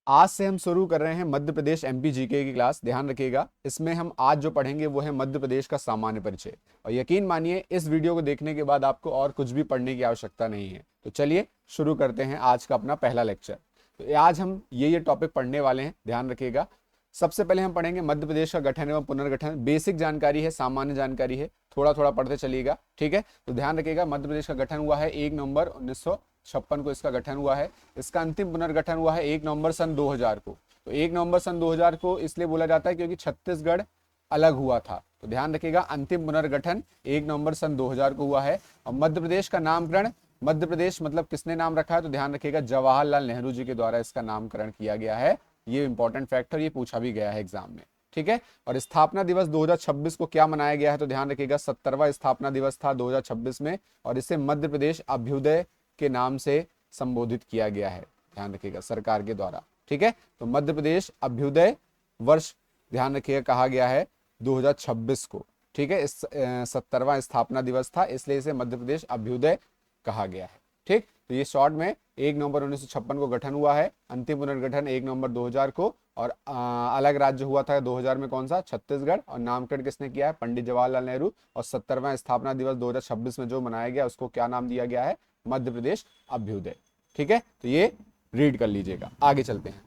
आज से हम शुरू कर रहे हैं मध्य प्रदेश एमपी जीके की क्लास। ध्यान रखिएगा, इसमें हम आज जो पढ़ेंगे वो है मध्य प्रदेश का सामान्य परिचय। और यकीन मानिए इस वीडियो को देखने के बाद आपको और कुछ भी पढ़ने की आवश्यकता नहीं है। तो चलिए शुरू करते हैं आज का अपना पहला लेक्चर। तो आज हम ये टॉपिक पढ़ने वाले हैं, ध्यान रखिएगा। सबसे पहले हम पढ़ेंगे मध्य प्रदेश का गठन एवं पुनर्गठन। बेसिक जानकारी है, सामान्य जानकारी है, थोड़ा थोड़ा पढ़ते चलिएगा, ठीक है। तो ध्यान रखिएगा, मध्य प्रदेश का गठन हुआ है 1 नवंबर 1956 को इसका गठन हुआ है। इसका अंतिम पुनर्गठन हुआ है 1 नवंबर सन 2000 को। तो 1 नवंबर सन 2000 को इसलिए बोला जाता है क्योंकि छत्तीसगढ़ अलग हुआ था। तो ध्यान रखिएगा, अंतिम पुनर्गठन 1 नवंबर सन 2000 को हुआ है। और मध्य प्रदेश का नामकरण, मध्य प्रदेश मतलब किसने नाम रखा है, तो ध्यान रखिएगा जवाहरलाल नेहरू जी के द्वारा इसका नामकरण किया गया है। ये इंपॉर्टेंट फैक्टर, ये पूछा भी गया है एग्जाम में, ठीक है। और स्थापना दिवस 2026 को क्या मनाया गया है, तो ध्यान रखिएगा 70वां स्थापना दिवस था 2026 में। और इसे मध्य प्रदेश अभ्युदय के नाम से संबोधित किया गया है, ध्यान रखिएगा सरकार के द्वारा, ठीक है। तो मध्य प्रदेश अभ्युदय वर्ष ध्यान रखिएगा कहा गया है 2026 को, ठीक है। इस 70वां स्थापना दिवस था, इसलिए इसे मध्य प्रदेश अभ्युदय कहा गया है, ठीक। तो ये शॉर्ट में 1 नवंबर 1956 को गठन हुआ है, अंतिम पुनर्गठन 1 नवंबर 2000 को। और अलग राज्य हुआ था 2000 में, कौन सा, छत्तीसगढ़। और नामकरण किसने किया है, पंडित जवाहरलाल नेहरू। और 70वां स्थापना दिवस 2026 में जो मनाया गया उसको क्या नाम दिया गया है, मध्य प्रदेश अभ्युदय, ठीक है। तो ये रीड कर लीजिएगा। आगे चलते हैं,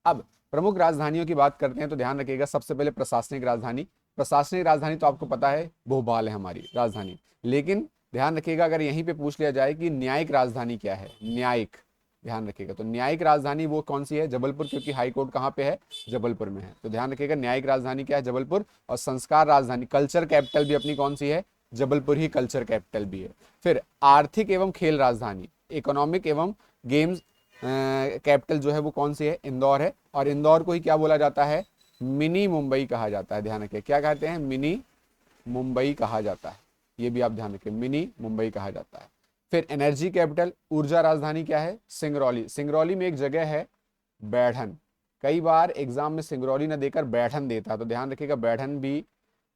अब प्रमुख राजधानियों की बात करते हैं। तो ध्यान रखिएगा, सबसे पहले प्रशासनिक राजधानी। प्रशासनिक राजधानी तो आपको पता है भोपाल है हमारी राजधानी, लेकिन ध्यान रखिएगा अगर यहीं पे पूछ लिया जाए कि न्यायिक राजधानी क्या है, न्यायिक, ध्यान रखिएगा, तो न्यायिक राजधानी वो कौन सी है, जबलपुर, क्योंकि हाई कोर्ट कहाँ पे है, जबलपुर में है। तो ध्यान रखिएगा न्यायिक राजधानी क्या है, जबलपुर। और संस्कार राजधानी, कल्चर कैपिटल भी अपनी कौन सी है, जबलपुर ही कल्चर कैपिटल भी है। फिर आर्थिक एवं खेल राजधानी, इकोनॉमिक एवं गेम्स कैपिटल जो है वो कौन सी है, इंदौर है। और इंदौर को ही क्या बोला जाता है, मिनी मुंबई कहा जाता है। ध्यान रखिए, क्या कहते हैं, मिनी मुंबई कहा जाता है। ये भी आप ध्यान रखिए, मिनी मुंबई कहा जाता है। फिर एनर्जी कैपिटल, ऊर्जा राजधानी क्या है, सिंगरौली। सिंगरौली में एक जगह है बैठन, कई बार एग्जाम में सिंगरौली न देकर बैठन देता है, तो ध्यान रखिएगा बैठन भी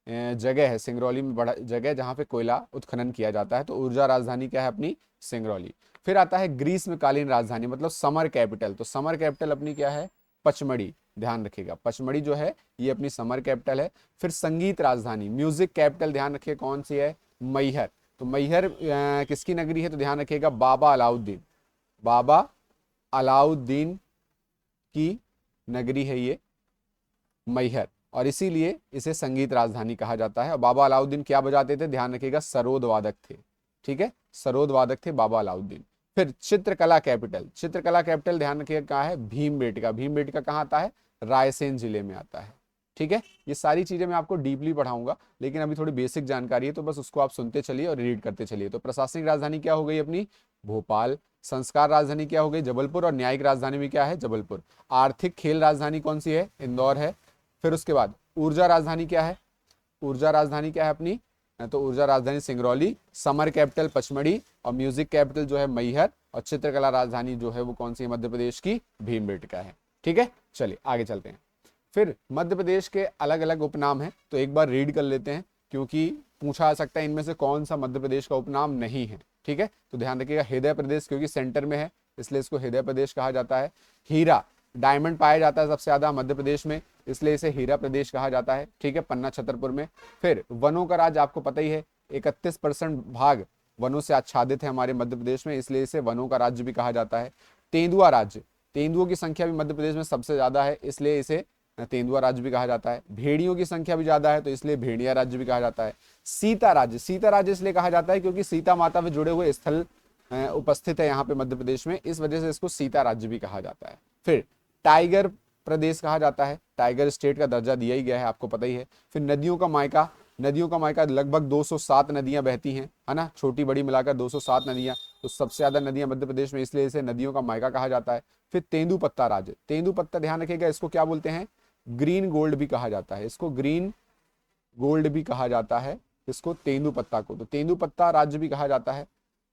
जगह है सिंगरौली में, बड़ा जगह जहां पे कोयला उत्खनन किया जाता है। तो ऊर्जा राजधानी क्या है अपनी, सिंगरौली। फिर आता है ग्रीष्मकालीन राजधानी, मतलब समर कैपिटल। तो समर कैपिटल अपनी क्या है, पचमढ़ी। ध्यान रखिएगा, पचमढ़ी जो है ये अपनी समर कैपिटल है। फिर संगीत राजधानी, म्यूजिक कैपिटल, ध्यान रखिए कौन सी है, मैहर। तो मैहर किसकी नगरी है, तो ध्यान रखिएगा बाबा अलाउद्दीन, बाबा अलाउद्दीन की नगरी है ये मैहर, और इसीलिए इसे संगीत राजधानी कहा जाता है। और बाबा अलाउद्दीन क्या बजाते थे, ध्यान रखिएगा सरोद वादक थे, ठीक है, सरोद वादक थे बाबा अलाउद्दीन। फिर चित्रकला कैपिटल, चित्रकला कैपिटल ध्यान रखिएगा कहाँ है, भीमबेटका। भीमबेटका कहाँ आता है, रायसेन जिले में आता है, ठीक है। ये सारी चीजें मैं आपको डीपली पढ़ाऊंगा, लेकिन अभी थोड़ी बेसिक जानकारी है तो बस उसको आप सुनते चलिए और रीड करते चलिए। तो प्रशासनिक राजधानी क्या हो गई अपनी, भोपाल। संस्कार राजधानी क्या हो गई, जबलपुर। और न्यायिक राजधानी भी क्या है, जबलपुर। आर्थिक खेल राजधानी कौन सी है, इंदौर है। फिर उसके बाद ऊर्जा राजधानी क्या है, ऊर्जा राजधानी क्या है अपनी, तो ऊर्जा राजधानी सिंगरौली। समर कैपिटल पचमढ़ी, और म्यूजिक कैपिटल जो है मैहर। और चित्रकला राजधानी जो है वो कौन सी है, मध्य प्रदेश की भीमबेटका है, ठीक है। चलिए आगे चलते हैं। फिर मध्य प्रदेश के अलग अलग उपनाम हैं, तो एक बार रीड कर लेते हैं, क्योंकि पूछा जा सकता है इनमें से कौन सा मध्य प्रदेश का उपनाम नहीं है, ठीक है। तो ध्यान रखिएगा, हृदय प्रदेश, क्योंकि सेंटर में है इसलिए इसको हृदय प्रदेश कहा जाता है। हीरा, डायमंड पाया जाता है सबसे ज्यादा मध्य प्रदेश में, इसलिए इसे हीरा प्रदेश कहा जाता है, ठीक है, पन्ना छतरपुर में। फिर वनों का राज्य आपको पता ही है, 31% भाग वनों से आच्छादित है हमारे मध्य प्रदेश में, इसलिए इसे वनों का राज्य भी कहा जाता है। तेंदुआ राज्य, तेंदुओं की संख्या भी मध्य प्रदेश में सबसे ज्यादा है, इसलिए इसे तेंदुआ राज्य भी कहा जाता है। भेड़ियों की संख्या भी ज्यादा है, तो इसलिए भेड़िया राज्य भी कहा जाता है। सीता राज्य, सीता राज्य इसलिए कहा जाता है क्योंकि सीता माता से जुड़े हुए स्थल उपस्थित है यहाँ पे मध्य प्रदेश में, इस वजह से इसको सीता राज्य भी कहा जाता है। फिर टाइगर प्रदेश कहा जाता है, टाइगर स्टेट का दर्जा दिया ही गया है, आपको पता ही है। फिर नदियों का मायका, नदियों का मायका लगभग 207 नदियां बहती हैं, है ना, छोटी बड़ी मिलाकर 207 नदियां। तो सबसे ज्यादा नदियां मध्य प्रदेश में, इसलिए इसे नदियों का मायका कहा जाता है। फिर तेंदुपत्ता राज्य, तेंदुपत्ता ध्यान रखिएगा इसको क्या बोलते हैं, ग्रीन गोल्ड भी कहा जाता है, इसको ग्रीन गोल्ड भी कहा जाता है, इसको तेंदुपत्ता को, तो तेंदुपत्ता राज्य भी कहा जाता है।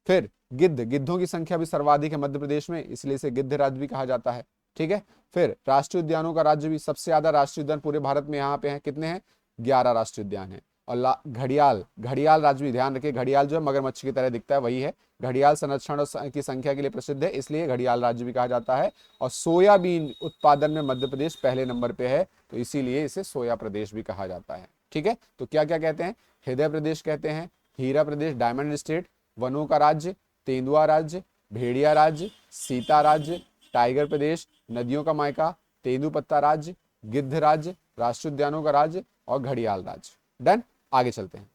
फिर गिद्ध, गिद्धों की संख्या भी सर्वाधिक है मध्य प्रदेश में, इसलिए इसे गिद्ध राज्य भी कहा जाता है, ठीक है। फिर राष्ट्रीय उद्यानों का राज्य भी, सबसे ज्यादा राष्ट्रीय उद्यान पूरे भारत में यहाँ पे है, कितने हैं, 11 राष्ट्रीय उद्यान है। और घड़ियाल, घड़ियाल राज्य भी, ध्यान रखिए घड़ियाल जो है मगरमच्छ की तरह दिखता है वही है। घड़ियाल संरक्षण की संख्या के लिए प्रसिद्ध है, इसलिए घड़ियाल राज्य भी कहा जाता है। और सोयाबीन उत्पादन में मध्य प्रदेश पहले नंबर पे है, तो इसीलिए इसे सोया प्रदेश भी कहा जाता है। ठीक है, तो क्या क्या कहते हैं, हृदय प्रदेश कहते हैं, हीरा प्रदेश डायमंड स्टेट, वनों का राज्य, तेंदुआ राज्य, भेड़िया राज्य, सीता राज्य, टाइगर प्रदेश, नदियों का मायका, तेंदुपत्ता राज्य, गिद्ध राज्य, राष्ट्रीय उद्यानों का राज्य और घड़ियाल राज्य। डन, आगे चलते हैं।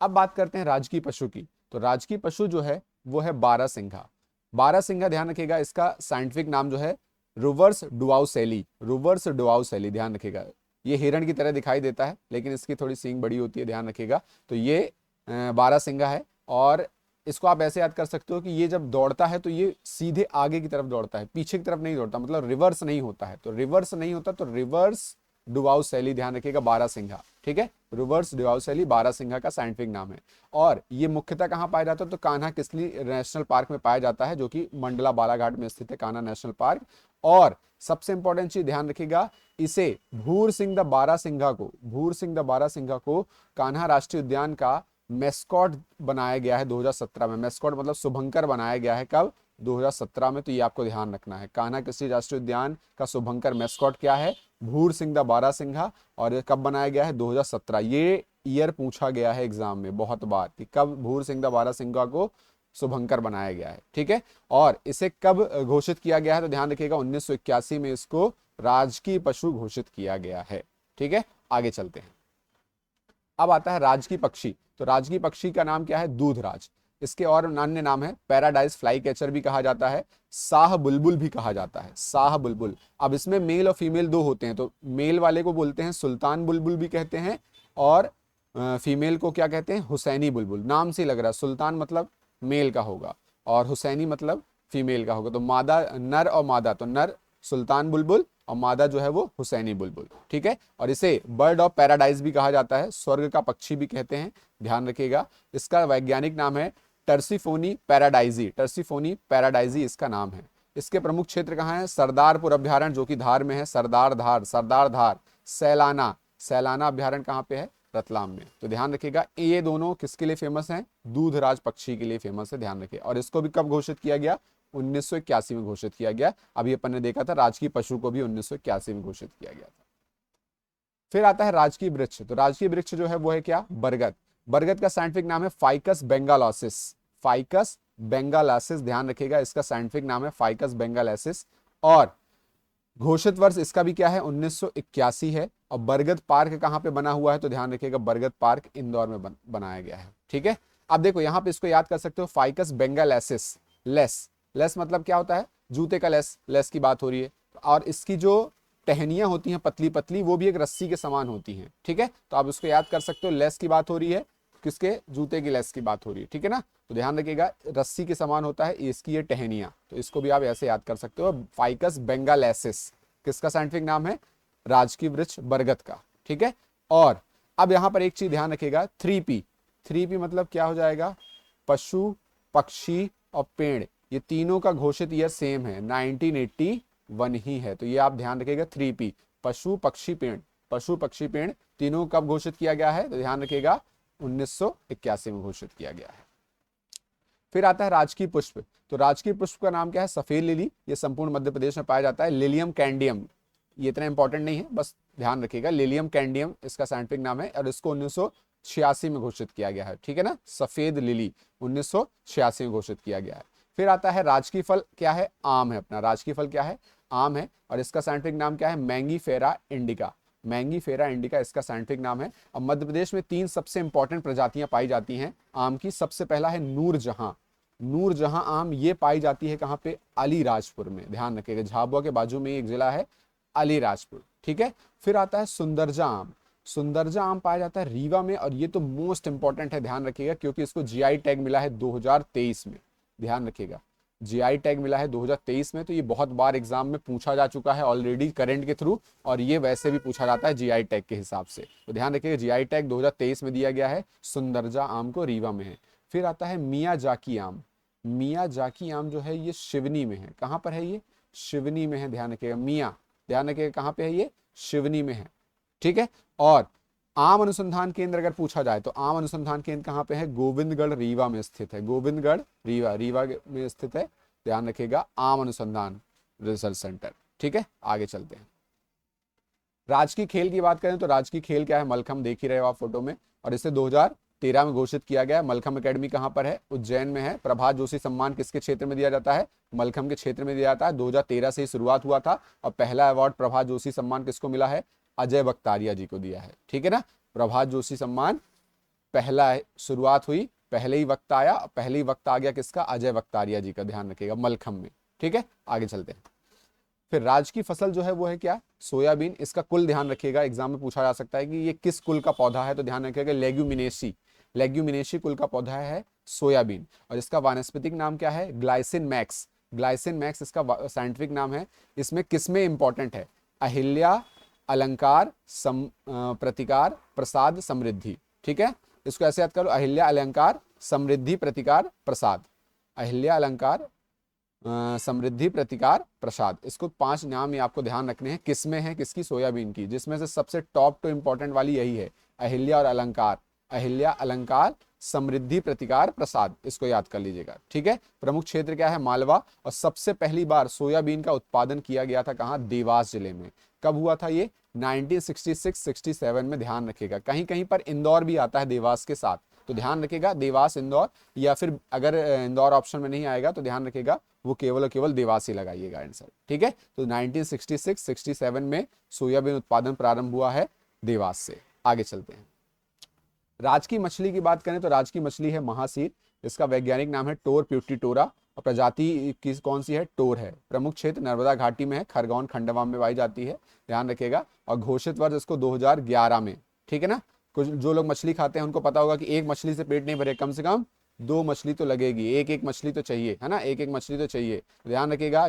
अब बात करते हैं राजकीय पशु की। तो राजकीय पशु जो है वो है बारहसिंघा। बारहसिंघा ध्यान रखिएगा, इसका साइंटिफिक नाम जो है रुवर्स डुआउसेली, रुवर्स डुआउसेली, ध्यान रखिएगा। ये हिरण की तरह दिखाई देता है लेकिन इसकी थोड़ी सींग बड़ी होती है, ध्यान रखिएगा। तो ये बारहसिंघा है, और इसको आप ऐसे याद कर सकते हो कि ये जब दौड़ता है तो ये सीधे आगे की तरफ दौड़ता है, पीछे की तरफ नहीं दौड़ता, मतलब रिवर्स नहीं होता है। तो रिवर्स नहीं होता तो रिवर्स डुआउसेली, ध्यान रखिएगा, बारहसिंघा। ठीक है, रिवर्स डुआउसेली बारहसिंघा का साइंटिफिक नाम है। और ये मुख्यतः कहाँ पाया जाता है, तो कान्हा किसली नेशनल पार्क में पाया जाता है, जो कि मंडला बालाघाट में स्थित है कान्हा नेशनल पार्क। और सबसे इंपॉर्टेंट चीज ध्यान रखिएगा, इसे भूर सिंह द बारहसिंघा को, भूर सिंह द बारहसिंघा को कान्हा राष्ट्रीय उद्यान का मेस्कॉट बनाया गया है 2017 में। मेस्कॉट मतलब शुभंकर बनाया गया है, कब, 2017 में। तो ये आपको ध्यान रखना है, कान्हा कृषि राष्ट्रीय उद्यान का शुभंकर मेस्कॉट क्या है, भूर सिंह द बारहसिंघा। और ये कब बनाया गया है, 2017। ये ईयर पूछा गया है एग्जाम में बहुत बार कि कब भूर सिंह द बारहसिंघा को शुभंकर बनाया गया है। ठीक है, और इसे कब घोषित किया गया है, तो ध्यान रखिएगा 1981 में इसको राजकीय पशु घोषित किया गया है। ठीक है, आगे चलते हैं। अब आता है राजकीय पक्षी। तो राजकीय पक्षी का नाम क्या है, दूधराज। इसके और अन्य नाम है, पैराडाइज फ्लाई कैचर भी कहा जाता है, शाह बुलबुल भी कहा जाता है, शाह बुलबुल। अब इसमें मेल और फीमेल दो होते हैं, तो मेल वाले को बोलते हैं सुल्तान बुलबुल भी कहते हैं, और फीमेल को क्या कहते हैं, हुसैनी बुलबुल। नाम से लग रहा है, सुल्तान मतलब मेल का होगा और हुसैनी मतलब फीमेल का होगा। तो मादा, नर और मादा, तो नर सुल्तान बुलबुल और मादा जो है वो हुसैनी बुलबुल। ठीक है, और इसे बर्ड ऑफ पैराडाइज भी कहा जाता है, स्वर्ग का पक्षी भी कहते हैं, ध्यान रखिएगा। इसका वैज्ञानिक नाम है टर्सीफोनी पैराडाइजी, टर्सीफोनी पैराडाइजी इसका नाम है। इसके प्रमुख क्षेत्र कहाँ है, सरदारपुर अभ्यारण्य जो कि धार में है, सरदार धार, सरदार धार, सैलाना, सैलाना अभ्यारण्य कहाँ पे है, रतलाम में। तो ध्यान रखिएगा, ये दोनों किसके लिए फेमस हैं, दूधराज पक्षी के लिए फेमस है, ध्यान रखिए। और इसको भी कब घोषित किया गया, 1981 में घोषित किया गया। अभी अपन ने देखा था राजकीय पशु को भी 1981 में घोषित किया गया था। फिर आता है राजकीय वृक्ष। तो राजकीय वृक्ष जो है वो है क्या, बरगद। बरगद का साइंटिफिक नाम है फाइकस बेंगालोसिस, फाइकस बेंगालोसिस, ध्यान रखिएगा, इसका साइंटिफिक नाम है फाइकस बेंगालोसिस। और घोषित वर्ष इसका भी क्या है, 1981 है। और बरगद पार्क कहाँ पे बना हुआ है, तो ध्यान रखिएगा बरगद पार्क इंदौर में बनाया गया है। ठीक है, अब देखो यहाँ पे इसको याद कर सकते हो, फाइकस बेंगालोसिस, लेस, लेस मतलब क्या होता है, जूते का लेस, लेस की बात हो रही है। और इसकी जो टहनियां होती हैं पतली पतली, वो भी एक रस्सी के समान होती हैं। ठीक है, तो आप उसको याद कर सकते हो, लेस की बात हो रही है, किसके, जूते की लेस की बात हो रही है। ठीक है ना, तो ध्यान रखिएगा रस्सी के समान होता है इसकी ये टहनियां, तो इसको भी आप ऐसे याद कर सकते हो, फाइकस बेंगालोसिस। किसका साइंटिफिक नाम है, राजकीय वृक्ष बरगद का। ठीक है, और अब यहां पर एक चीज ध्यान रखिएगा, 3P, 3P मतलब क्या हो जाएगा, पशु, पक्षी और पेड़, ये तीनों का घोषित ईयर सेम है, 1981 ही है। तो ये आप ध्यान रखिएगा, 3P, पशु पक्षी पेड़, पशु पक्षी पेड़ तीनों कब घोषित किया गया है, तो ध्यान रखिएगा 1981 में घोषित किया गया है। फिर आता है राजकीय पुष्प। तो राजकीय पुष्प का नाम क्या है, सफेद लिली। ये संपूर्ण मध्य प्रदेश में पाया जाता है, लिलियम कैंडियम, ये इतना इंपॉर्टेंट नहीं है, बस ध्यान रखिएगा, लिलियम कैंडियम इसका साइंटिफिक नाम है, और इसको 1986 में घोषित किया गया है। ठीक है ना, सफेद लिली 1986 में घोषित किया गया है। फिर आता है राजकीय फल, क्या है, आम है अपना, राजकीय फल क्या है, आम है, और इसका साइंटिफिक नाम क्या है, मैंगीफेरा इंडिका, मैंगीफेरा इंडिका इसका साइंटिफिक नाम है। और मध्य प्रदेश में 3 सबसे इंपॉर्टेंट प्रजातियां पाई जाती हैं आम की। सबसे पहला है नूरजहां, नूरजहां आम, ये पाई जाती है कहाँ पे, अलीराजपुर में, ध्यान रखिएगा, झाबुआ के बाजू में एक जिला है अलीराजपुर। ठीक है, फिर आता है सुंदरजा आम, सुंदरजा आम पाया जाता है रीवा में, और ये तो मोस्ट इंपॉर्टेंट है, ध्यान रखिएगा, क्योंकि इसको जीआई टैग मिला है 2023 में, ध्यान रखिएगा, जीआई टैग मिला है 2023 में। तो ये बहुत बार एग्जाम में पूछा जा चुका है ऑलरेडी करंट के थ्रू, और ये वैसे भी पूछा जाता है जीआई टैग के हिसाब से। तो ध्यान रखिएगा, जीआई टैग 2023 में दिया गया है, सुंदरजा आम को रीवा में है। फिर आता है मियाजाकी आम, मियाजाकी आम जो है ये शिवनी में है, कहाँ पर है ये, शिवनी में है, ध्यान रखिएगा, मिया, ध्यान रखिएगा कहाँ पे है ये, शिवनी में है। ठीक है, और आम अनुसंधान केंद्र अगर पूछा जाए तो आम अनुसंधान केंद्र कहाँ पे है? गोविंदगढ़ रीवा में स्थित है। गोविंदगढ़ रीवा, रीवा में स्थित है, ध्यान रखिएगा, आम अनुसंधान रिसर्च सेंटर। ठीक है, आगे चलते हैं। राजकीय खेल की बात करें तो राजकीय खेल क्या है? मलखम, देख ही रहे हो आप फोटो में, और इसे 2013 में घोषित किया गया। मलखम एकेडमी कहाँ पर है? उज्जैन में है। प्रभात जोशी सम्मान किसके क्षेत्र में दिया जाता है? मलखम के क्षेत्र में दिया जाता है। 2013 से ही शुरुआत हुआ था और पहला अवार्ड प्रभात जोशी सम्मान किसको मिला है? अजय वक्तारिया जी को दिया है। ठीक है ना, प्रभात जोशी सम्मान पहला शुरुआत हुई, पहले ही वक्त आया, पहले ही वक्त आ गया किसका? अजय वक्तारिया जी का, ध्यान रखिएगा, मलखम में। ठीक है, आगे चलते हैं। फिर राज की फसल जो है वो है क्या? सोयाबीन। इसका कुल ध्यान रखिएगा, एग्जाम में पूछा जा सकता है कि ये किस कुल का पौधा है, तो ध्यान रखिएगा लेग्यूमिनेसी, लेग्यूमिनेसी कुल का पौधा है सोयाबीन। और इसका वानस्पतिक नाम क्या है? ग्लाइसिन मैक्स, ग्लाइसिन मैक्स इसका साइंटिफिक नाम है। इसमें किसमें इंपॉर्टेंट है? अहिल्या, अलंकार, प्रतिकार, प्रसाद, समृद्धि। ठीक है, इसको ऐसे याद करो, अहिल्या, अलंकार, समृद्धि, प्रतिकार, प्रसाद। अहिल्या, अलंकार, समृद्धि, प्रतिकार, प्रसाद। इसको 5 नाम ही आपको ध्यान रखने हैं। किसमें है? किसकी? सोयाबीन की, जिसमें से सबसे टॉप टू इंपॉर्टेंट वाली यही है, अहिल्या और अलंकार। अहिल्या, अलंकार, समृद्धि, प्रतिकार, प्रसाद, इसको याद कर लीजिएगा। ठीक है, प्रमुख क्षेत्र क्या है? मालवा। और सबसे पहली बार सोयाबीन का उत्पादन किया गया था कहाँ? देवास जिले में। कब हुआ था ये? 1966-67 में, ध्यान रखिएगा। कहीं कहीं पर इंदौर भी आता है देवास के साथ, तो ध्यान रखिएगा देवास, इंदौर, या फिर अगर इंदौर ऑप्शन में नहीं आएगा तो ध्यान रखिएगा वो केवल और केवल देवास ही लगाइएगा आंसर। ठीक है, तो 1966-67 में सोयाबीन उत्पादन प्रारंभ हुआ है देवास से। आगे चलते हैं। राजकीय मछली की बात करें तो राजकीय मछली है महासीर। इसका वैज्ञानिक नाम है टोर प्यूटिटोरा और प्रजाति की कौन सी है? टोर है। प्रमुख क्षेत्र नर्मदा घाटी में है, खरगोन, खंडवा में पाई जाती है, ध्यान रखिएगा। और घोषित वर्ष इसको 2011 में। ठीक है ना, कुछ जो लोग मछली खाते हैं उनको पता होगा कि एक मछली से पेट नहीं भरे, कम से कम 2 मछली तो लगेगी, एक एक मछली तो चाहिए, है ना, एक एक मछली तो चाहिए। ध्यान रखिएगा,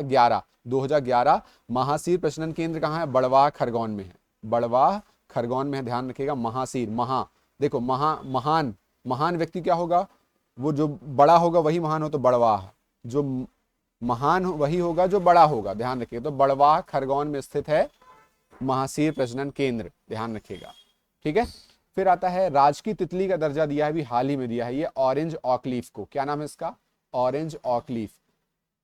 2011 महासीर प्रजनन केंद्र कहाँ है? बड़वाह, खरगोन में है। बड़वाह, खरगोन में है, ध्यान रखिएगा। महासीर, महा, देखो महान, महान व्यक्ति क्या होगा? वो जो बड़ा होगा वही महान हो, तो बड़वाह। जो महान वही होगा जो बड़ा होगा, ध्यान रखिएगा। तो बड़वाह, खरगोन में स्थित है महासीर प्रजनन केंद्र, ध्यान रखिएगा। ठीक है, फिर आता है राजकीय तितली का दर्जा दिया है, अभी हाल ही में दिया है ये ऑरेंज ऑकलीफ को। क्या नाम है इसका? ऑरेंज ऑकलीफ।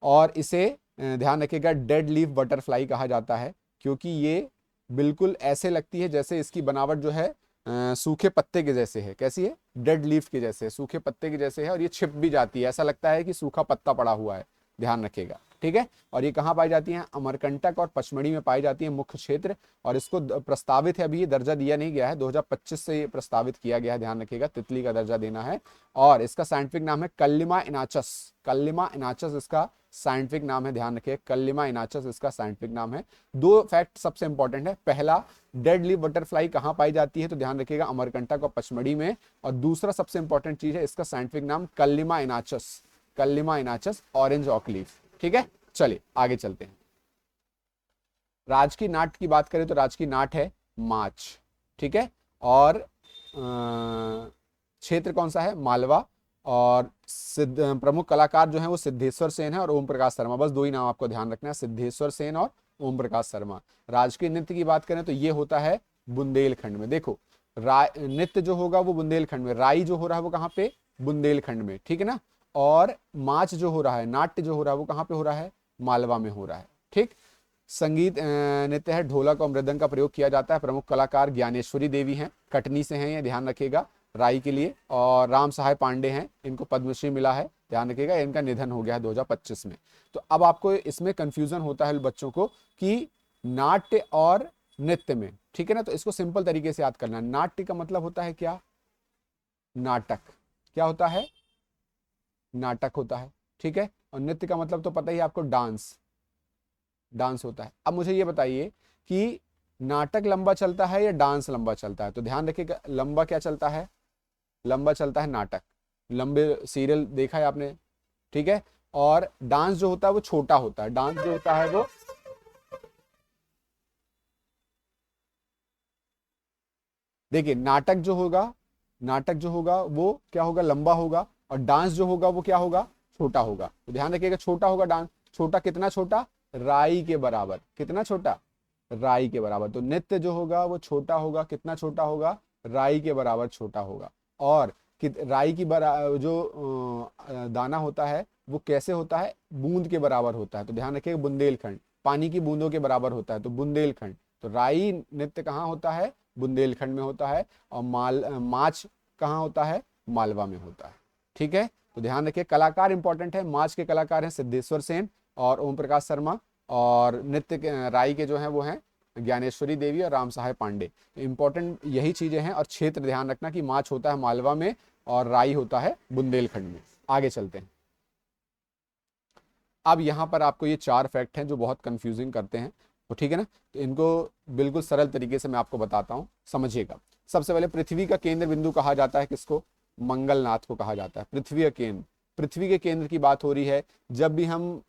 और इसे ध्यान रखिएगा डेड लीफ बटरफ्लाई कहा जाता है, क्योंकि ये बिल्कुल ऐसे लगती है जैसे इसकी बनावट जो है सूखे पत्ते के जैसे है। कैसी है? डेड लीफ के जैसे, सूखे पत्ते के जैसे है, और ये छिप भी जाती है, ऐसा लगता है कि सूखा पत्ता पड़ा हुआ है, ध्यान रखिएगा। ठीक है, और ये कहाँ पाई जाती हैं? अमरकंटक और पचमढ़ी में पाई जाती है, मुख्य क्षेत्र। और इसको प्रस्तावित है, अभी ये दर्जा दिया नहीं गया है, 2025 से ये प्रस्तावित किया गया है, ध्यान रखिएगा, तितली का दर्जा देना है। और इसका साइंटिफिक नाम है कल्लिमा इनाचस, कल्लिमा इनाचस इसका साइंटिफिक नाम है, ध्यान रखिए, कल्लिमा इनाचस इसका साइंटिफिक नाम है। 2 फैक्ट सबसे इंपॉर्टेंट है, पहला डेड लीफ बटरफ्लाई कहाँ पाई जाती है, तो ध्यान रखिएगा अमरकंटक और पचमढ़ी में। और दूसरा सबसे इंपॉर्टेंट चीज है इसका साइंटिफिक नाम कल्लिमा इनाचस, कल्लिमा इनाचस ऑरेंज ऑकलीफ। ठीक है, चलिए आगे चलते हैं। राजकीय नाट की बात करें तो राजकीय नाट है माच। ठीक है, और क्षेत्र कौन सा है? मालवा। और प्रमुख कलाकार जो है वो सिद्धेश्वर सेन है और ओम प्रकाश शर्मा, बस 2 ही नाम आपको ध्यान रखना है, सिद्धेश्वर सेन और ओम प्रकाश शर्मा। राजकीय नृत्य की बात करें तो ये होता है बुंदेलखंड में। देखो नृत्य जो होगा वो बुंदेलखंड में, राई जो हो रहा है वो कहाँ पे? बुंदेलखंड में। ठीक है ना, और माच जो हो रहा है, नाट्य जो हो रहा है वो कहाँ पे हो रहा है? मालवा में हो रहा है। ठीक, संगीत नृत्य है, ढोलक और मृदंग का प्रयोग किया जाता है। प्रमुख कलाकार ज्ञानेश्वरी देवी हैं, कटनी से हैं, ये ध्यान रखिएगा, राई के लिए। और राम सहाय पांडे हैं, इनको पद्मश्री मिला है, ध्यान रखिएगा, इनका निधन हो गया है 2025 में। तो अब आपको इसमें कंफ्यूजन होता है बच्चों को कि नाट्य और नृत्य में, ठीक है ना, तो इसको सिंपल तरीके से याद करना। नाट्य का मतलब होता है क्या? नाटक। क्या होता है? नाटक होता है। ठीक है, और नृत्य का मतलब तो पता ही आपको, डांस, डांस होता है। अब मुझे ये बताइए कि नाटक लंबा चलता है या डांस लंबा चलता है? तो ध्यान रखिएगा, लंबा क्या चलता है? लंबा चलता है नाटक, लंबे सीरियल देखा है आपने। ठीक है, और डांस जो होता है वो छोटा होता है, डांस जो होता है वो, देखिए नाटक जो होगा, नाटक जो होगा वो क्या होगा? लंबा होगा, और डांस जो होगा वो क्या होगा? छोटा होगा। तो ध्यान रखिएगा, छोटा होगा डांस। छोटा कितना छोटा? राई के बराबर। कितना छोटा? राई के बराबर। तो नृत्य जो होगा वो छोटा होगा, कितना छोटा होगा? राई के बराबर छोटा होगा। और राई की जो दाना होता है वो कैसे होता है, बूंद के बराबर होता है। तो ध्यान रखिएगा, बुंदेलखंड, पानी की बूंदों के बराबर होता है, तो बुंदेलखंड। तो राई नृत्य कहाँ होता है, बुंदेलखंड में होता है। और माच कहाँ होता है, मालवा में होता है। ठीक है, तो ध्यान रखिए, कलाकार इंपॉर्टेंट है। माच के कलाकार हैं सिद्धेश्वर सेन और ओम प्रकाश शर्मा, और नृत्य राई के जो हैं वो हैं ज्ञानेश्वरी देवी और राम सहाय पांडे। तो इंपॉर्टेंट यही चीजें हैं। और क्षेत्र ध्यान रखना कि माच होता है मालवा में और राई होता है बुंदेलखंड में। आगे चलते हैं। अब यहाँ पर आपको ये 4 फैक्ट हैं जो बहुत कंफ्यूजिंग करते हैं, तो ठीक है ना, तो इनको बिल्कुल सरल तरीके से मैं आपको बताता हूँ, समझिएगा। सबसे पहले, पृथ्वी का केंद्र बिंदु कहा जाता है किसको, मंगलनाथ को कहा जाता है। पृथ्वी का केंद्र, पृथ्वी के केंद्र की बात हो रही है। जब भी हम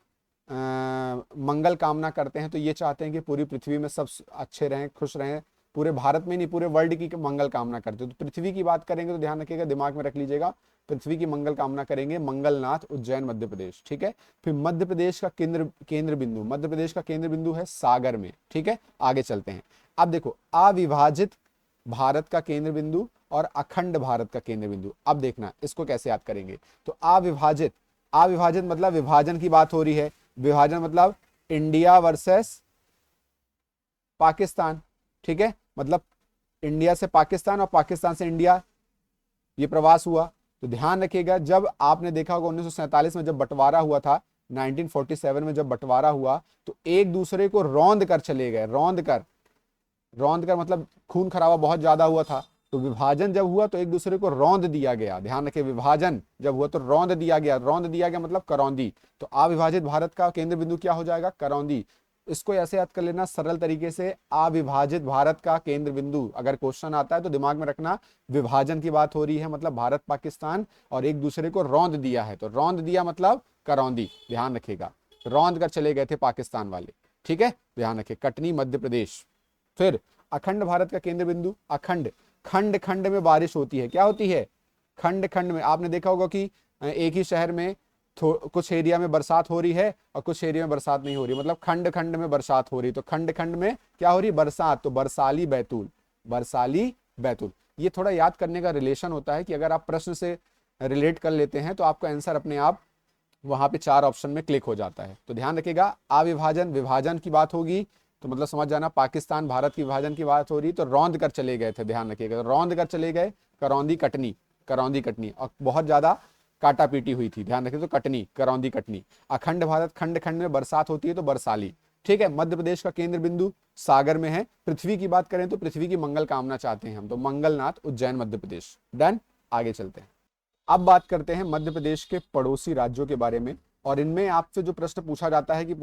मंगल कामना करते हैं तो ये चाहते हैं कि पूरी पृथ्वी में सब अच्छे रहें, खुश रहें, पूरे भारत में नहीं पूरे वर्ल्ड की मंगल कामना करते हैं। तो पृथ्वी की बात करेंगे तो ध्यान रखिएगा, दिमाग में रख लीजिएगा, पृथ्वी की मंगल कामना करेंगे मंगलनाथ, उज्जैन, मध्य प्रदेश। ठीक है, फिर मध्य प्रदेश का केंद्र बिंदु, मध्य प्रदेश का केंद्र बिंदु है सागर में। ठीक है, आगे चलते हैं। अब देखो, अविभाजित भारत का केंद्र बिंदु और अखंड भारत का केंद्र बिंदु। अब देखना इसको कैसे याद करेंगे। तो अविभाजित, अविभाजित मतलब विभाजन की बात हो रही है। विभाजन मतलब इंडिया वर्सेस पाकिस्तान। ठीक है, मतलब इंडिया से पाकिस्तान और पाकिस्तान से इंडिया, ये प्रवास हुआ। तो ध्यान रखिएगा, जब आपने देखा होगा 1947 में जब बंटवारा हुआ था, 1947 में जब बंटवारा हुआ, तो एक दूसरे को रौंद कर चले गए। रौंद कर मतलब खून खराबा बहुत ज्यादा हुआ था। तो विभाजन जब हुआ तो एक दूसरे को रौंद दिया गया। ध्यान रखिए, विभाजन जब हुआ तो रौंद दिया गया। रौंद दिया गया मतलब करौंदी। तो अविभाजित भारत का केंद्र बिंदु क्या हो जाएगा, करौंदी। इसको ऐसे याद कर लेना सरल तरीके से, अविभाजित भारत का केंद्र बिंदु। अगर क्वेश्चन आता है तो दिमाग में रखना, विभाजन की बात हो रही है मतलब भारत पाकिस्तान, और एक दूसरे को रौंद दिया है। तो रौंद दिया मतलब करौंदी। ध्यान रखिएगा, रौंद कर चले गए थे पाकिस्तान वाले। ठीक है, ध्यान रखिए, कटनी मध्य प्रदेश। फिर अखंड भारत का केंद्र बिंदु, अखंड, खंड खंड में बारिश होती है। क्या होती है, खंड खंड में। आपने देखा होगा कि एक ही शहर में कुछ एरिया में बरसात हो रही है और कुछ एरिया में बरसात नहीं हो रही, मतलब खंड खंड में बरसात हो रही। तो खंड खंड में क्या हो रही, बरसात। तो बरसाली बैतूल, बरसाली बैतूल। ये थोड़ा याद करने का रिलेशन होता है कि अगर आप प्रश्न से रिलेट कर लेते हैं तो आपका आंसर अपने आप वहां पे 4 ऑप्शन में क्लिक हो जाता है। तो ध्यान रखिएगा, अविभाजन, विभाजन की बात होगी तो मतलब समझ जाना पाकिस्तान भारत की विभाजन की बात हो रही, तो रौंद कर चले गए थे। ध्यान रखिएगा, रौंद कर चले गए, करौंदी कटनी, करौंदी कटनी, और बहुत ज्यादा काटा पीटी हुई थी। ध्यान रखिए, तो कटनी, करौंदी कटनी। अखंड भारत, खंड खंड में बरसात होती है तो बरसाली। ठीक है, मध्य प्रदेश का केंद्र बिंदु सागर में है। पृथ्वी की बात करें तो पृथ्वी की मंगल कामना चाहते हैं हम, तो मंगलनाथ, उज्जैन, मध्य प्रदेश। डन, आगे चलते हैं। अब बात करते हैं मध्य प्रदेश के पड़ोसी राज्यों के बारे में। और इनमें आपसे जो प्रश्न पूछा जाता है कि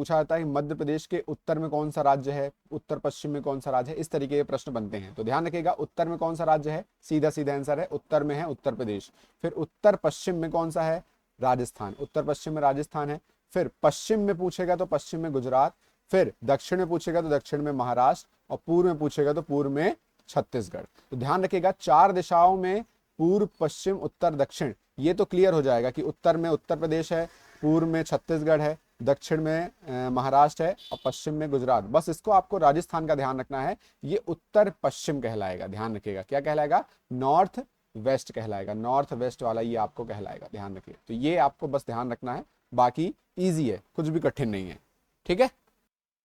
मध्य प्रदेश के उत्तर में कौन सा राज्य है, उत्तर पश्चिम में कौन सा राज्य है, इस तरीके के प्रश्न बनते हैं। तो ध्यान रखिएगा, उत्तर में कौन सा राज्य है, सीधा सीधा आंसर है, उत्तर में है उत्तर प्रदेश। फिर उत्तर पश्चिम में कौन सा है, राजस्थान, उत्तर पश्चिम में राजस्थान है। फिर पश्चिम में पूछेगा तो पश्चिम में गुजरात। फिर दक्षिण में पूछेगा तो दक्षिण में महाराष्ट्र, और पूर्व में पूछेगा तो पूर्व में छत्तीसगढ़। तो ध्यान रखिएगा, 4 दिशाओं में पूर्व, पश्चिम, उत्तर, दक्षिण, ये तो क्लियर हो जाएगा कि उत्तर में उत्तर प्रदेश है, पूर्व में छत्तीसगढ़ है, दक्षिण में महाराष्ट्र है, और पश्चिम में गुजरात। बस इसको आपको राजस्थान का ध्यान रखना है, ये उत्तर पश्चिम कहलाएगा। ध्यान रखिएगा, क्या कहलाएगा, नॉर्थ वेस्ट कहलाएगा, नॉर्थ वेस्ट वाला ये आपको कहलाएगा। ध्यान रखिए, तो ये आपको बस ध्यान रखना है, बाकी इजी है, कुछ भी कठिन नहीं है। ठीक है,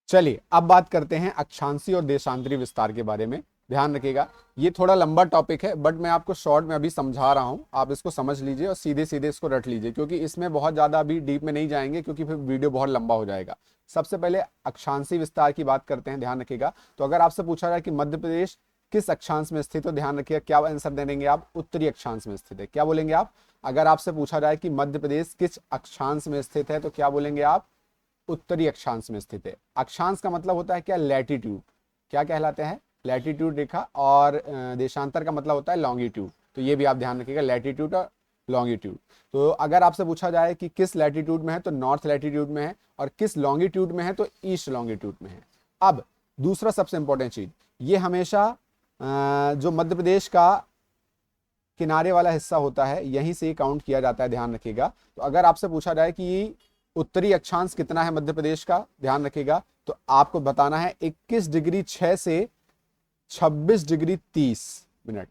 चलिए अब बात करते हैं अक्षांशीय और देशांतरी विस्तार के बारे में। ध्यान रखिएगा, ये थोड़ा लंबा टॉपिक है, बट मैं आपको शॉर्ट में अभी समझा रहा हूं, आप इसको समझ लीजिए और सीधे सीधे इसको रट लीजिए, क्योंकि इसमें बहुत ज्यादा अभी डीप में नहीं जाएंगे, क्योंकि फिर वीडियो बहुत लंबा हो जाएगा। सबसे पहले अक्षांशीय विस्तार की बात करते हैं। ध्यान रखिएगा, तो अगर आपसे पूछा जाए कि मध्य प्रदेश किस अक्षांश में स्थित हो, ध्यान रखिएगा क्या आंसर दे देंगे आप, उत्तरी अक्षांश में स्थित है। क्या बोलेंगे आप, अगर आपसे पूछा जाए कि मध्य प्रदेश किस अक्षांश में स्थित है तो क्या बोलेंगे आप, उत्तरी अक्षांश में स्थित है। अक्षांश का मतलब होता है क्या, लैटिट्यूड, क्या कहलाते हैं, लैटिट्यूड रेखा। और देशांतर का मतलब होता है लॉन्गिट्यूड। तो ये भी आप ध्यान रखिएगा, लैटिट्यूड और लॉन्गिट्यूड। तो अगर आपसे पूछा जाए कि किस लैटिट्यूड में है तो नॉर्थ लैटिट्यूड में है, और किस लॉन्गिट्यूड में है तो ईस्ट लॉन्गिट्यूड में है। अब दूसरा सबसे इंपॉर्टेंट चीज, ये हमेशा जो मध्य प्रदेश का किनारे वाला हिस्सा होता है यहीं से काउंट किया जाता है। ध्यान रखिएगा, तो अगर आपसे पूछा जाए कि उत्तरी अक्षांश कितना है मध्य प्रदेश का, ध्यान रखिएगा, तो आपको बताना है 21 डिग्री 6 से 26 डिग्री 30 मिनट।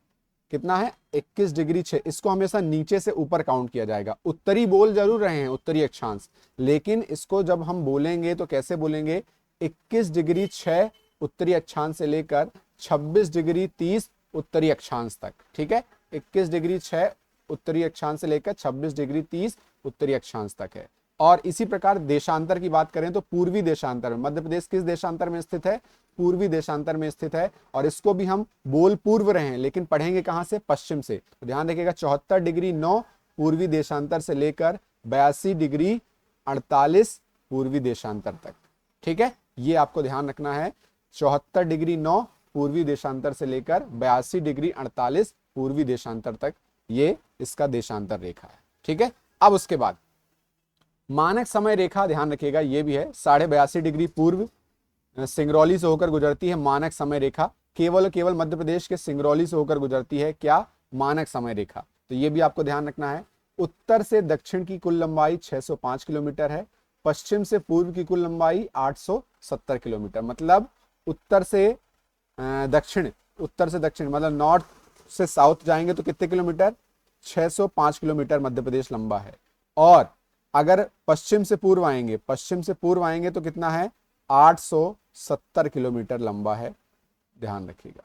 कितना है 21 डिग्री 6। इसको हमेशा नीचे से ऊपर काउंट किया जाएगा। उत्तरी बोल जरूर रहे हैं, उत्तरी अक्षांश, लेकिन इसको जब हम बोलेंगे तो कैसे बोलेंगे, 21 डिग्री 6 उत्तरी अक्षांश से लेकर 26 डिग्री 30 उत्तरी अक्षांश तक। ठीक है, 21 डिग्री 6 उत्तरी अक्षांश से लेकर 26 डिग्री 30 उत्तरी अक्षांश तक है। और इसी प्रकार देशांतर की बात करें तो पूर्वी देशांतर में, मध्य प्रदेश किस देशांतर में स्थित है, पूर्वी देशांतर में स्थित है। और इसको भी हम बोल पूर्व रहे हैं, लेकिन पढ़ेंगे कहां से, पश्चिम से। तो ध्यान रखिएगा 74 डिग्री 9 पूर्वी देशांतर से लेकर 82 डिग्री 48 पूर्वी देशांतर तक। ठीक है, ये आपको ध्यान रखना है, 74 डिग्री 9 पूर्वी देशांतर से लेकर 82 डिग्री 48 पूर्वी देशांतर तक, ये इसका देशांतर रेखा है। ठीक है, अब उसके बाद मानक समय रेखा ध्यान रखिएगा, ये भी है 82.5 डिग्री पूर्व सिंगरौली से होकर गुजरती है मानक समय रेखा। केवल केवल मध्य प्रदेश के सिंगरौली से होकर गुजरती है क्या, मानक समय रेखा। तो ये भी आपको ध्यान रखना है। उत्तर से दक्षिण की कुल लंबाई 605 किलोमीटर है, पश्चिम से पूर्व की कुल लंबाई 870 किलोमीटर। मतलब उत्तर से दक्षिण, उत्तर से दक्षिण मतलब नॉर्थ से साउथ जाएंगे तो कितने किलोमीटर, 605 किलोमीटर मध्य प्रदेश लंबा है। और अगर पश्चिम से पूर्व आएंगे, पश्चिम से पूर्व आएंगे तो कितना है, 870 किलोमीटर लंबा है। ध्यान रखिएगा,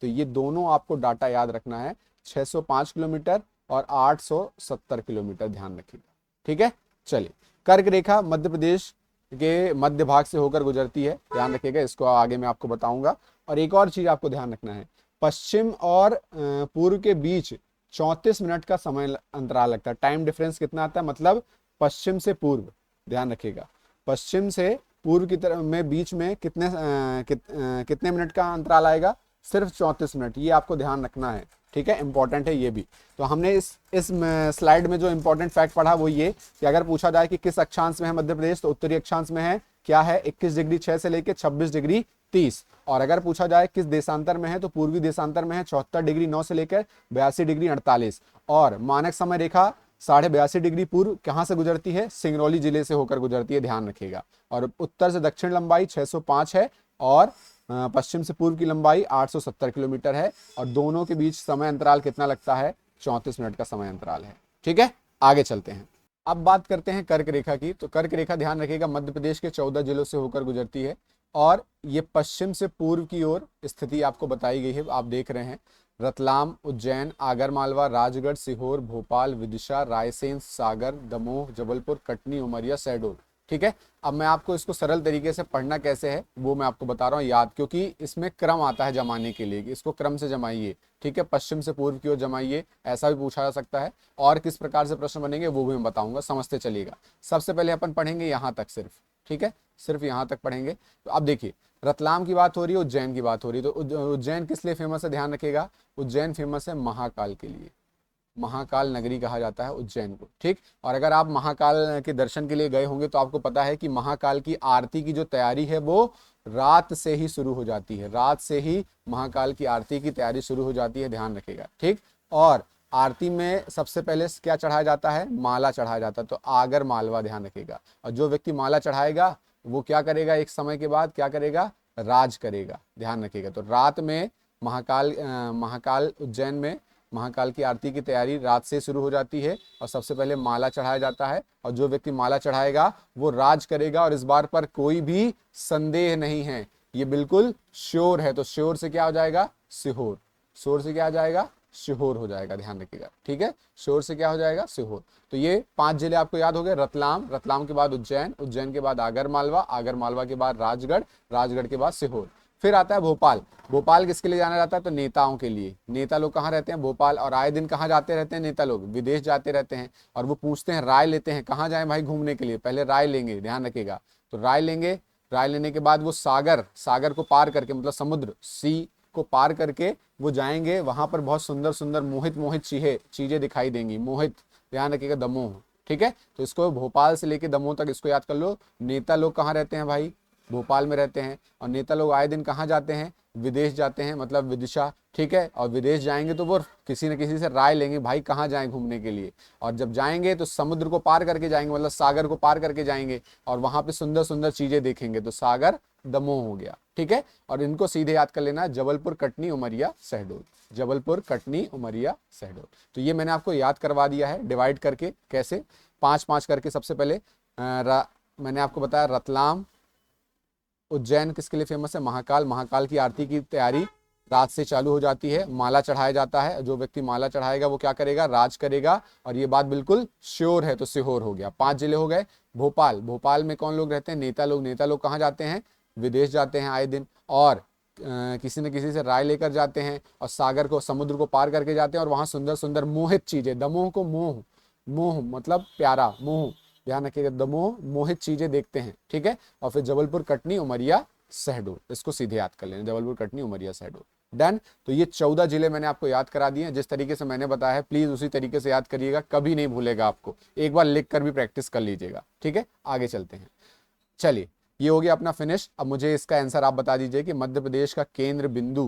तो ये दोनों आपको डाटा याद रखना है, 605 किलोमीटर और 870 किलोमीटर, ध्यान रखिएगा। ठीक है, चलिए कर्क रेखा मध्य प्रदेश के मध्य भाग से होकर गुजरती है, ध्यान रखिएगा, इसको आगे मैं आपको बताऊंगा। और एक और चीज आपको ध्यान रखना है, पश्चिम और पूर्व के बीच 34 मिनट का समय अंतराल लगता है। टाइम डिफरेंस कितना आता है, मतलब पश्चिम से पूर्व, ध्यान रखिएगा, पश्चिम से पूर्व की तरफ में बीच में कितने मिनट का अंतराल आएगा, सिर्फ 34 मिनट। ये आपको ध्यान रखना है। ठीक है, इंपॉर्टेंट है ये भी। तो हमने इस स्लाइड में जो इंपॉर्टेंट फैक्ट पढ़ा वो ये कि अगर पूछा जाए कि किस अक्षांश में है मध्य प्रदेश, तो उत्तरी अक्षांश में है। क्या है, 21 डिग्री 6 से लेकर 26 डिग्री 30। और अगर पूछा जाए किस देशांतर में है, तो पूर्वी देशांतर में है, 74 डिग्री 9 से लेकर 82 डिग्री 48। और मानक समय रेखा 82.5 डिग्री पूर्व कहां से गुजरती है, सिंगरौली जिले से होकर गुजरती है, ध्यान रखिएगा। और उत्तर से दक्षिण लंबाई 605 है और पश्चिम से पूर्व की लंबाई 870 किलोमीटर है। और दोनों के बीच समय अंतराल कितना लगता है, 34 मिनट का समय अंतराल है। ठीक है, आगे चलते हैं। अब बात करते हैं कर्क रेखा की। तो कर्क रेखा ध्यान रखिएगा मध्य प्रदेश के 14 जिलों से होकर गुजरती है और ये पश्चिम से पूर्व की ओर स्थिति आपको बताई गई है, आप देख रहे हैं। रतलाम, उज्जैन, आगरमालवा, राजगढ़, सीहोर, भोपाल, विदिशा, रायसेन, सागर, दमोह, जबलपुर, कटनी, उमरिया, शहडोल। ठीक है, अब मैं आपको इसको सरल तरीके से पढ़ना कैसे है वो मैं आपको बता रहा हूँ याद, क्योंकि इसमें क्रम आता है जमाने के लिए, इसको क्रम से जमाइए। ठीक है, पश्चिम से पूर्व की ओर जमाइए, ऐसा भी पूछा जा सकता है। और किस प्रकार से प्रश्न बनेंगे वो भी मैं बताऊंगा, समझते चलिएगा। सबसे पहले अपन पढ़ेंगे यहाँ तक सिर्फ, ठीक है, सिर्फ यहाँ तक पढ़ेंगे। तो अब देखिए, रतलाम की बात हो रही है, उज्जैन की बात हो रही है। तो उज्जैन किस लिए फेमस है, ध्यान रखिएगा, उज्जैन फेमस है महाकाल के लिए। महाकाल नगरी कहा जाता है उज्जैन को। ठीक, और अगर आप महाकाल के दर्शन के लिए गए होंगे तो आपको पता है कि महाकाल की आरती की जो तैयारी है वो रात से ही शुरू हो जाती है, रात से ही महाकाल की आरती की तैयारी शुरू हो जाती है, ध्यान रखिएगा। ठीक, और आरती में सबसे पहले क्या चढ़ाया जाता है, माला चढ़ाया जाता है, तो आगर मालवा, ध्यान रखिएगा। और जो व्यक्ति माला चढ़ाएगा वो क्या करेगा, एक समय के बाद क्या करेगा, राज करेगा, ध्यान रखिएगा। तो रात में महाकाल उज्जैन में महाकाल की आरती की तैयारी रात से शुरू हो जाती है और सबसे पहले माला चढ़ाया जाता है। और जो व्यक्ति माला चढ़ाएगा वो राज करेगा, और इस बार पर कोई भी संदेह नहीं है, ये बिल्कुल श्योर है। तो श्योर से क्या हो जाएगा, सीहोर, श्योर से क्या हो जाएगा, सीहोर हो जाएगा, ध्यान रखिएगा। ठीक है, श्योर से क्या हो जाएगा, सीहोर। तो ये 5 जिले आपको याद हो गए, रतलाम, रतलाम के बाद उज्जैन, उज्जैन के बाद आगरमालवा, आगरमालवा के बाद राजगढ़, राजगढ़ के बाद सीहोर। फिर आता है भोपाल। भोपाल किसके लिए जाना जाता है, तो नेताओं के लिए। नेता लोग कहाँ रहते हैं, भोपाल। और आए दिन कहाँ जाते रहते हैं नेता लोग, विदेश जाते रहते हैं। और वो पूछते हैं, राय लेते हैं, कहाँ जाएं भाई घूमने के लिए, पहले राय लेंगे, ध्यान रखिएगा। तो राय लेंगे, राय लेने के बाद वो सागर को पार करके, मतलब समुद्र, सी को पार करके वो जाएंगे। वहां पर बहुत सुंदर सुंदर मोहित चीजें दिखाई देंगी, मोहित, ध्यान रखिएगा, दमोह। ठीक है, तो इसको भोपाल से लेके दमोह तक इसको याद कर लो। नेता लोग कहाँ रहते हैं भाई, भोपाल में रहते हैं। और नेता लोग आए दिन कहाँ जाते हैं, विदेश जाते हैं, मतलब विदिशा। ठीक है, और विदेश जाएंगे तो वो किसी न किसी से राय लेंगे, भाई कहाँ जाएं घूमने के लिए। और जब जाएंगे तो समुद्र को पार करके जाएंगे, मतलब सागर को पार करके जाएंगे और वहां पे सुंदर सुंदर चीजें देखेंगे। तो सागर दमोह हो गया। ठीक है। और इनको सीधे याद कर लेना, जबलपुर, कटनी, उमरिया, शहडोल। जबलपुर, कटनी, उमरिया, शहडोल। तो ये मैंने आपको याद करवा दिया है डिवाइड करके, कैसे 5-5 करके। सबसे पहले मैंने आपको बताया रतलाम, उज्जैन किसके लिए फेमस है, महाकाल। महाकाल की आरती की तैयारी रात से चालू हो जाती है, माला चढ़ाया जाता है, जो व्यक्ति माला चढ़ाएगा वो क्या करेगा, राज करेगा। और ये बात बिल्कुल श्योर है, तो सीहोर हो गया। 5 जिले हो गए। भोपाल, भोपाल में कौन लोग रहते हैं, नेता लोग। नेता लोग कहाँ जाते हैं, विदेश जाते हैं आए दिन, और किसी न किसी से राय लेकर जाते हैं, और सागर को, समुद्र को पार करके जाते हैं, और वहां सुंदर सुंदर मोहित चीजें, दमोह को मोह, मोह मतलब प्यारा, मोह, ध्यान रखिएगा, दमोह मोहित चीजें देखते हैं, ठीक है। और फिर जबलपुर, कटनी, उमरिया, शहडोल, इसको सीधे याद कर लेना, जबलपुर, कटनी, उमरिया, शहडोल। डन। तो ये 14 जिले मैंने आपको याद करा दिए हैं। जिस तरीके से मैंने बताया है प्लीज उसी तरीके से याद करिएगा, कभी नहीं भूलेगा आपको। एक बार लिख कर भी प्रैक्टिस कर लीजिएगा, ठीक है। आगे चलते हैं। चलिए, ये हो गया अपना फिनिश। अब मुझे इसका आंसर आप बता दीजिए कि मध्य प्रदेश का केंद्र बिंदु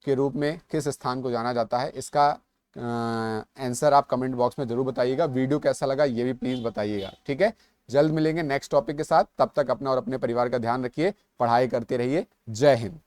के रूप में किस स्थान को जाना जाता है। इसका आंसर आप कमेंट बॉक्स में जरूर बताइएगा। वीडियो कैसा लगा ये भी प्लीज बताइएगा, ठीक है। जल्द मिलेंगे नेक्स्ट टॉपिक के साथ। तब तक अपना और अपने परिवार का ध्यान रखिए, पढ़ाई करते रहिए। जय हिंद।